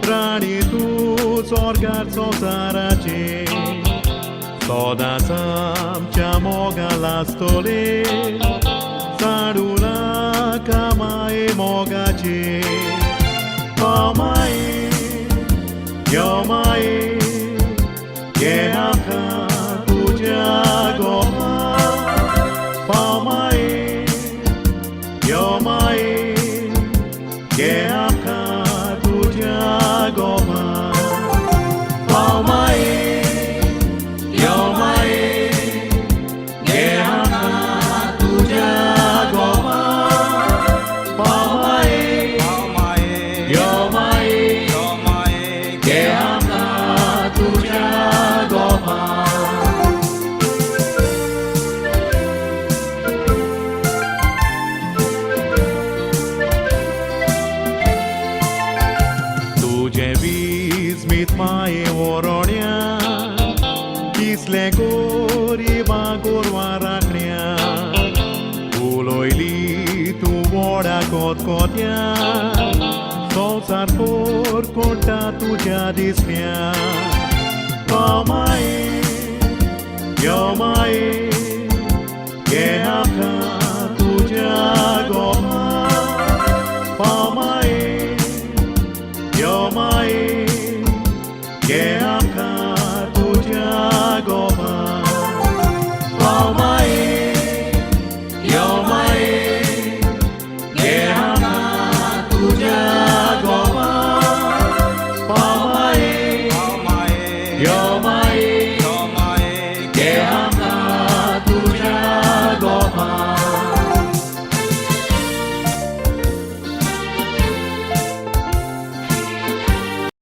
राणी तू चोरगार संसाराचे सदांच आमच्या मोगाला आसतले साडूला कामाये मोगाचे माये यो माये घे आमकां तुज्या गोमा माये यो माये घे आमकां तुज्या गोमा माये यो माये घे आमकां तुज्या गोमा माये यो माये घे आमकां तुज्या गोमा तुझे वीज मीत माये ओरोण्या किसले गोरिबा गोरवां राखण्या उलोयली तूं व्हडा कोतकोत्या संवसार पोर कोणटा तुज्या दिसण्या माये यो माये घे आमकां तुज्या गोमा माये यो माये घे आमकां तुज्या गोमा माये यो माये घे आमकां तुज्या गोमा माये यो माये